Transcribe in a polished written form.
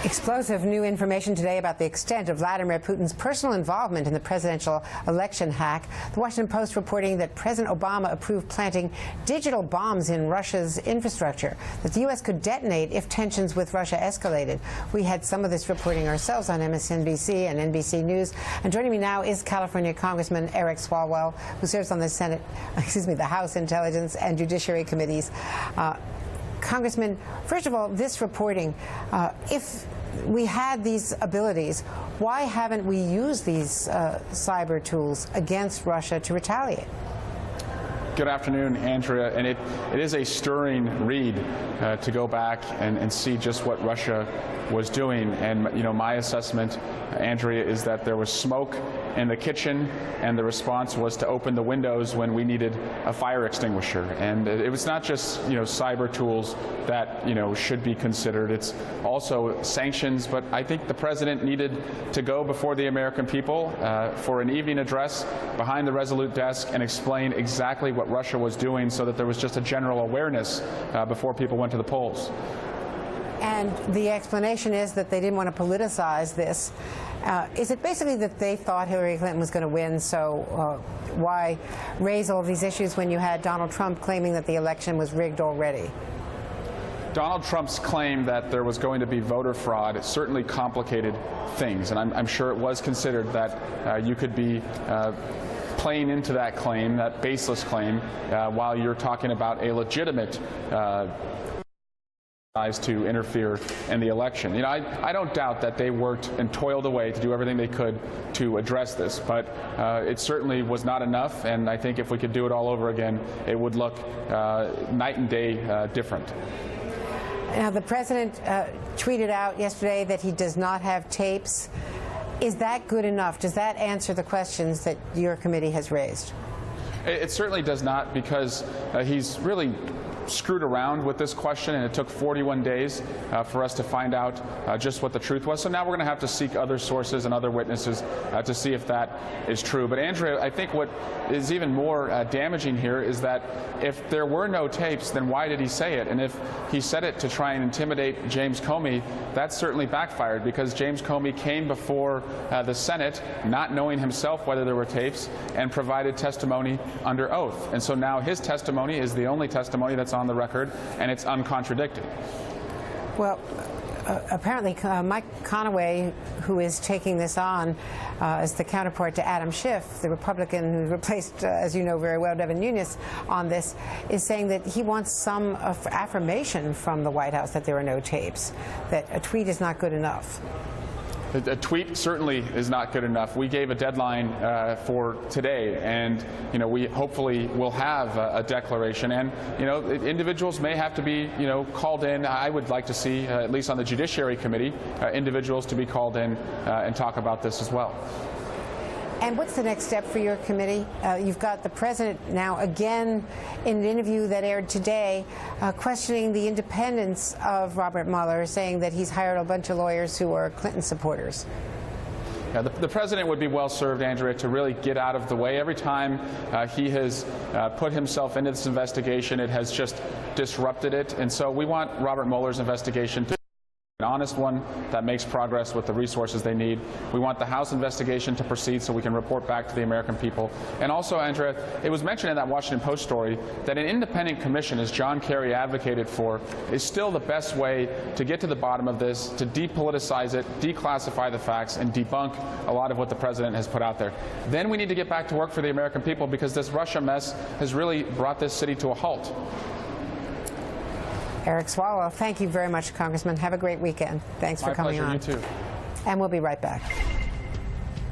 Explosive new information today about the extent of Vladimir Putin's personal involvement in the presidential election hack. The Washington Post reporting that President Obama approved planting digital bombs in Russia's infrastructure that the U.S. could detonate if tensions with Russia escalated. We had some of this reporting ourselves on MSNBC and NBC News. And joining me now is California Congressman Eric Swalwell, who serves on the House Intelligence and Judiciary Committees. Congressman, first of all, this reporting, if we had these abilities, why haven't we used these cyber tools against Russia to retaliate? Good afternoon, Andrea. And it is a stirring read to go back and see just what Russia was doing. And, you know, my assessment, Andrea, is that there was smoke in the kitchen, and the response was to open the windows when we needed a fire extinguisher. And it was not just, you know, cyber tools that, you know, should be considered. It's also sanctions. But I think the president needed to go before the American people for an evening address behind the Resolute desk and explain exactly what Russia was doing, so that there was just a general awareness before people went to the polls. And the explanation is that they didn't want to politicize this. Is it basically that they thought Hillary Clinton was going to win, so why raise all of these issues when you had Donald Trump claiming that the election was rigged already? Donald Trump's claim that there was going to be voter fraud certainly complicated things, and I'm sure it was considered that you could be playing into that claim, that baseless claim, while you're talking about a legitimate to interfere in the election. You know, I don't doubt that they worked and toiled away to do everything they could to address this, but it certainly was not enough, and I think if we could do it all over again, it would look night and day different. Now, the president tweeted out yesterday that he does not have tapes. Is that good enough? Does that answer the questions that your committee has raised? It certainly does not, because he's really screwed around with this question, and it took 41 days for us to find out just what the truth was. So now we're going to have to seek other sources and other witnesses to see if that is true. But Andrea, I think what is even more damaging here is that if there were no tapes, then why did he say it? And if he said it to try and intimidate James Comey, that certainly backfired, because James Comey came before the Senate not knowing himself whether there were tapes and provided testimony under oath. And so now his testimony is the only testimony that's on the record, and it's uncontradicted. Well, apparently Mike Conaway, who is taking this on as the counterpart to Adam Schiff, the Republican who replaced, as you know very well, Devin Nunes on this, is saying that he wants some affirmation from the White House that there are no tapes, that a tweet is not good enough. A tweet certainly is not good enough. We gave a deadline for today, and you know, we hopefully will have a declaration. And you know, individuals may have to be, you know, called in. I would like to see, at least on the Judiciary Committee, individuals to be called in and talk about this as well. And what's the next step for your committee? You've got the president now again in an interview that aired today questioning the independence of Robert Mueller, saying that he's hired a bunch of lawyers who are Clinton supporters. Yeah, the president would be well served, Andrea, to really get out of the way. Every time he has put himself into this investigation, it has just disrupted it. And so we want Robert Mueller's investigation to an honest one that makes progress with the resources they need. We want the House investigation to proceed so we can report back to the American people. And also, Andrea, it was mentioned in that Washington Post story that an independent commission, as John Kerry advocated for, is still the best way to get to the bottom of this, to depoliticize it, declassify the facts, and debunk a lot of what the president has put out there. Then we need to get back to work for the American people, because this Russia mess has really brought this city to a halt. Eric Swalwell, thank you very much, Congressman. Have a great weekend. Thanks for coming on. My pleasure. You too. And we'll be right back.